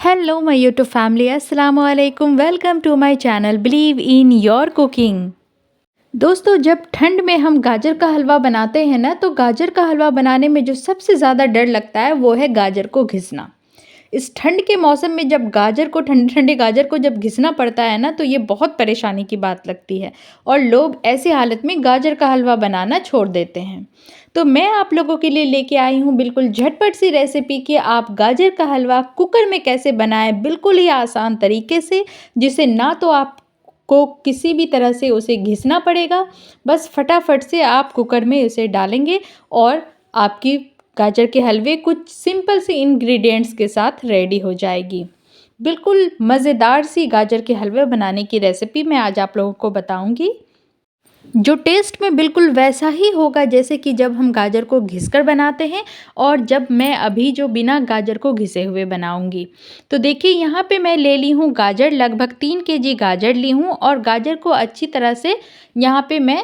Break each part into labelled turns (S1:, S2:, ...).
S1: Hello, my YouTube family. Assalamu alaikum. Welcome to my channel Believe in Your Cooking. दोस्तों, जब ठंड में हम गाजर का हलवा बनाते हैं ना, तो गाजर का हलवा बनाने में जो सबसे ज़्यादा डर लगता है वो है गाजर को घिसना। इस ठंड के मौसम में जब गाजर को ठंडे ठंडे गाजर को जब घिसना पड़ता है ना, तो ये बहुत परेशानी की बात लगती है और लोग ऐसी हालत में गाजर का हलवा बनाना छोड़ देते हैं। तो मैं आप लोगों के लिए लेके आई हूँ बिल्कुल झटपट सी रेसिपी कि आप गाजर का हलवा कुकर में कैसे बनाएं, बिल्कुल ही आसान तरीके से, जिसे ना तो आपको किसी भी तरह से उसे घिसना पड़ेगा, बस फटाफट से आप कुकर में उसे डालेंगे और आपकी गाजर के हलवे कुछ सिंपल सी इंग्रेडिएंट्स के साथ रेडी हो जाएगी। बिल्कुल मज़ेदार सी गाजर के हलवे बनाने की रेसिपी मैं आज आप लोगों को बताऊंगी, जो टेस्ट में बिल्कुल वैसा ही होगा जैसे कि जब हम गाजर को घिसकर बनाते हैं और जब मैं अभी जो बिना गाजर को घिसे हुए बनाऊंगी। तो देखिए, यहाँ पे मैं ले ली हूँ गाजर, लगभग 3 केजी गाजर ली हूँ और गाजर को अच्छी तरह से यहाँ पे मैं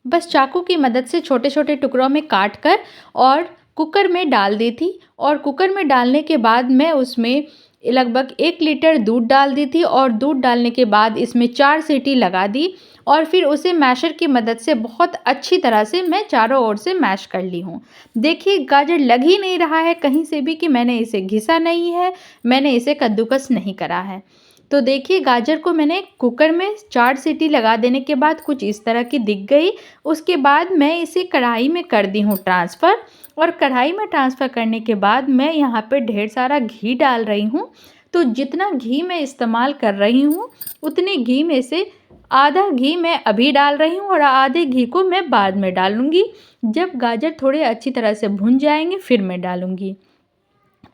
S1: बस चाकू की मदद से छोटे छोटे टुकड़ों में काट कर और कुकर में डाल दी थी। और कुकर में डालने के बाद मैं उसमें लगभग 1 लीटर दूध डाल दी थी और दूध डालने के बाद इसमें 4 सीटी लगा दी और फिर उसे मैशर की मदद से बहुत अच्छी तरह से मैं चारों ओर से मैश कर ली हूँ। देखिए, गाजर लग ही नहीं रहा है कहीं से भी कि मैंने इसे घिसा नहीं है, मैंने इसे कद्दूकस नहीं करा है। तो देखिए, गाजर को मैंने कुकर में 4 सीटी लगा देने के बाद कुछ इस तरह की दिख गई। उसके बाद मैं इसे कढ़ाई में कर दी हूँ ट्रांसफ़र और कढ़ाई में ट्रांसफ़र करने के बाद मैं यहाँ पे ढेर सारा घी डाल रही हूँ। तो जितना घी मैं इस्तेमाल कर रही हूँ उतने घी में से आधा घी मैं अभी डाल रही हूँ और आधे घी को मैं बाद में डालूँगी। जब गाजर थोड़े अच्छी तरह से भुन जाएंगे फिर मैं डालूँगी।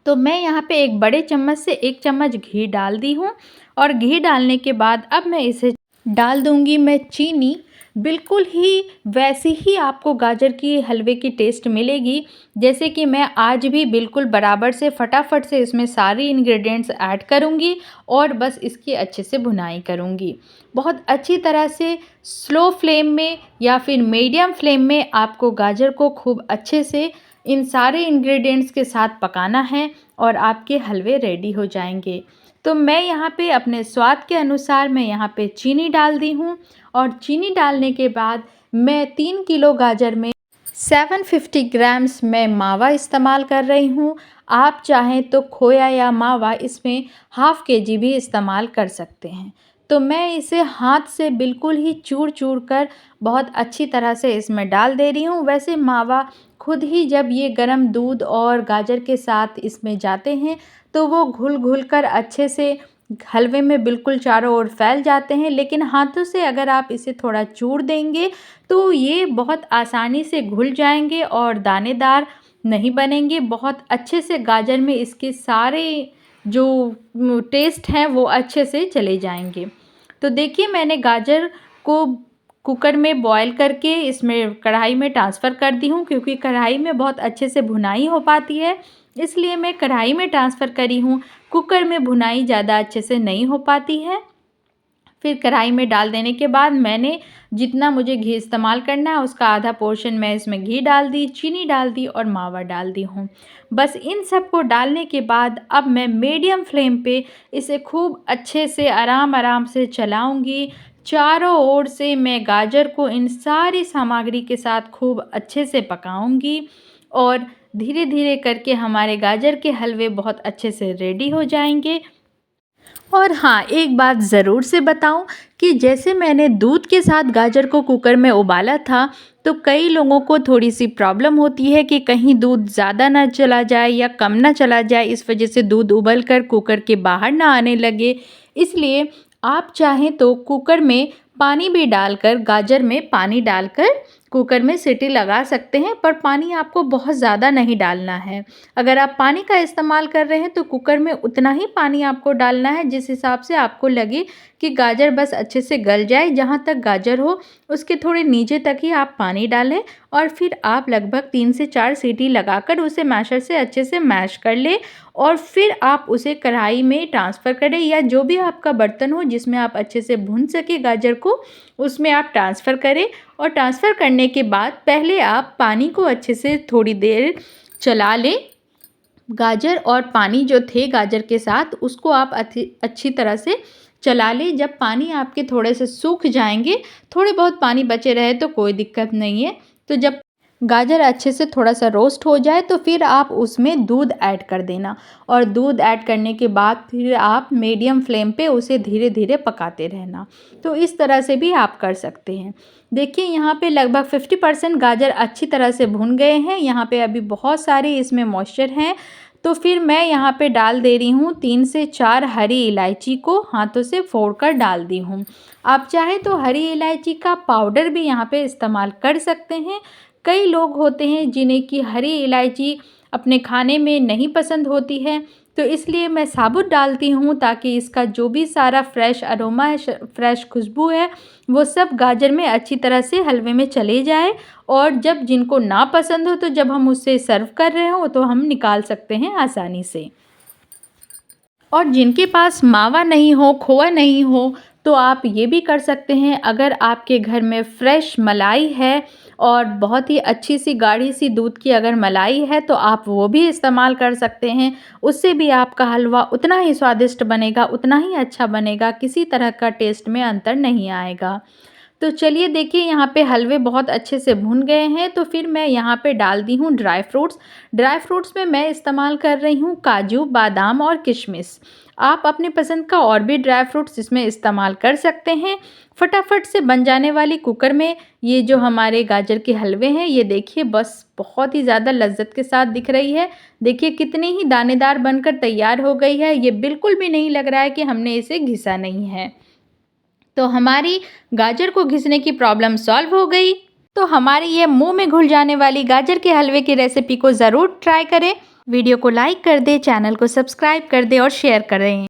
S1: तो मैं यहाँ पे एक बड़े चम्मच से 1 चम्मच घी डाल दी हूँ और घी डालने के बाद अब मैं इसे डाल दूँगी मैं चीनी। बिल्कुल ही वैसी ही आपको गाजर की हलवे की टेस्ट मिलेगी जैसे कि मैं आज भी बिल्कुल बराबर से फटाफट से इसमें सारी इंग्रेडिएंट्स ऐड करूँगी और बस इसकी अच्छे से भुनाई करूँगी। बहुत अच्छी तरह से स्लो फ्लेम में या फिर मीडियम फ्लेम में आपको गाजर को खूब अच्छे से इन सारे इंग्रेडिएंट्स के साथ पकाना है और आपके हलवे रेडी हो जाएंगे। तो मैं यहाँ पे अपने स्वाद के अनुसार मैं यहाँ पे चीनी डाल दी हूँ और चीनी डालने के बाद मैं 3 किलो गाजर में 750 ग्राम्स मैं मावा इस्तेमाल कर रही हूँ। आप चाहें तो खोया या मावा इसमें ½ केजी भी इस्तेमाल कर सकते हैं। तो मैं इसे हाथ से बिल्कुल ही चूर चूर कर बहुत अच्छी तरह से इसमें डाल दे रही हूँ। वैसे मावा खुद ही जब ये गर्म दूध और गाजर के साथ इसमें जाते हैं तो वो घुल घुल कर अच्छे से हलवे में बिल्कुल चारों ओर फैल जाते हैं, लेकिन हाथों से अगर आप इसे थोड़ा चूर देंगे तो ये बहुत आसानी से घुल जाएंगे और दानेदार नहीं बनेंगे। बहुत अच्छे से गाजर में इसके सारे जो टेस्ट हैं वो अच्छे से चले जाएंगे। तो देखिए, मैंने गाजर को कुकर में बॉईल करके इसमें कढ़ाई में ट्रांसफ़र कर दी हूँ, क्योंकि कढ़ाई में बहुत अच्छे से भुनाई हो पाती है, इसलिए मैं कढ़ाई में ट्रांसफ़र करी हूँ। कुकर में भुनाई ज़्यादा अच्छे से नहीं हो पाती है। फिर कढ़ाई में डाल देने के बाद मैंने जितना मुझे घी इस्तेमाल करना है उसका आधा पोर्शन मैं इसमें घी डाल दी, चीनी डाल दी और मावा डाल दी हूँ। बस इन सब को डालने के बाद अब मैं मीडियम फ्लेम पे इसे खूब अच्छे से आराम से चलाऊँगी। चारों ओर से मैं गाजर को इन सारी सामग्री के साथ खूब अच्छे से पकाऊँगी और धीरे धीरे करके हमारे गाजर के हलवे बहुत अच्छे से रेडी हो जाएंगे। और हाँ, एक बात ज़रूर से बताऊं कि जैसे मैंने दूध के साथ गाजर को कुकर में उबाला था, तो कई लोगों को थोड़ी सी प्रॉब्लम होती है कि कहीं दूध ज़्यादा ना चला जाए या कम ना चला जाए, इस वजह से दूध उबल कर कुकर के बाहर ना आने लगे। इसलिए आप चाहें तो कुकर में पानी भी डालकर, गाजर में पानी डालकर कुकर में सीटी लगा सकते हैं, पर पानी आपको बहुत ज़्यादा नहीं डालना है। अगर आप पानी का इस्तेमाल कर रहे हैं तो कुकर में उतना ही पानी आपको डालना है जिस हिसाब से आपको लगे कि गाजर बस अच्छे से गल जाए। जहाँ तक गाजर हो उसके थोड़े नीचे तक ही आप पानी डालें और फिर आप लगभग 3 से 4 सीटी लगाकर उसे मैशर से अच्छे से मैश कर लें और फिर आप उसे कढ़ाई में ट्रांसफ़र करें या जो भी आपका बर्तन हो जिसमें आप अच्छे से भून सके गाजर को, उसमें आप ट्रांसफ़र करें। और ट्रांसफ़र करने के बाद पहले आप पानी को अच्छे से थोड़ी देर चला लें, गाजर और पानी जो थे गाजर के साथ, उसको आप अच्छी तरह से चला लें। जब पानी आपके थोड़े से सूख जाएंगे, थोड़े बहुत पानी बचे रहे तो कोई दिक्कत नहीं है। तो जब गाजर अच्छे से थोड़ा सा रोस्ट हो जाए तो फिर आप उसमें दूध ऐड कर देना, और दूध ऐड करने के बाद फिर आप मीडियम फ्लेम पे उसे धीरे धीरे पकाते रहना। तो इस तरह से भी आप कर सकते हैं। देखिए यहाँ पे लगभग 50% गाजर अच्छी तरह से भुन गए हैं। यहाँ पे अभी बहुत सारे इसमें मॉइस्चर हैं। तो फिर मैं यहाँ पे डाल दे रही हूँ 3 से 4 हरी इलायची को हाथों से फोड़कर डाल दी हूँ। आप चाहे तो हरी इलायची का पाउडर भी यहाँ पे इस्तेमाल कर सकते हैं। कई लोग होते हैं जिन्हें कि हरी इलायची अपने खाने में नहीं पसंद होती है, तो इसलिए मैं साबुत डालती हूँ ताकि इसका जो भी सारा फ्रेश अरोमा है, फ्रेश खुशबू है, वो सब गाजर में अच्छी तरह से हलवे में चले जाए। और जब जिनको ना पसंद हो तो जब हम उससे सर्व कर रहे हो तो हम निकाल सकते हैं आसानी से। और जिनके पास मावा नहीं हो, खोआ नहीं हो, तो आप ये भी कर सकते हैं। अगर आपके घर में फ्रेश मलाई है और बहुत ही अच्छी सी गाढ़ी सी दूध की अगर मलाई है तो आप वो भी इस्तेमाल कर सकते हैं। उससे भी आपका हलवा उतना ही स्वादिष्ट बनेगा, उतना ही अच्छा बनेगा, किसी तरह का टेस्ट में अंतर नहीं आएगा। तो चलिए देखिए यहाँ पे हलवे बहुत अच्छे से भुन गए हैं। तो फिर मैं यहाँ पे डाल दी हूँ ड्राई फ्रूट्स। ड्राई फ्रूट्स में मैं इस्तेमाल कर रही हूँ काजू, बादाम और किशमिश। आप अपने पसंद का और भी ड्राई फ्रूट्स इसमें इस्तेमाल कर सकते हैं। फटाफट से बन जाने वाली कुकर में ये जो हमारे गाजर के हलवे हैं, ये देखिए बस बहुत ही ज़्यादा लज्जत के साथ दिख रही है। देखिए कितनी ही दानेदार बनकर तैयार हो गई है। ये बिल्कुल भी नहीं लग रहा है कि हमने इसे घिसा नहीं है। तो हमारी गाजर को घिसने की प्रॉब्लम सॉल्व हो गई। तो हमारी ये मुंह में घुल जाने वाली गाजर के हलवे की रेसिपी को ज़रूर ट्राई करें। वीडियो को लाइक कर दें, चैनल को सब्सक्राइब कर दें और शेयर करें।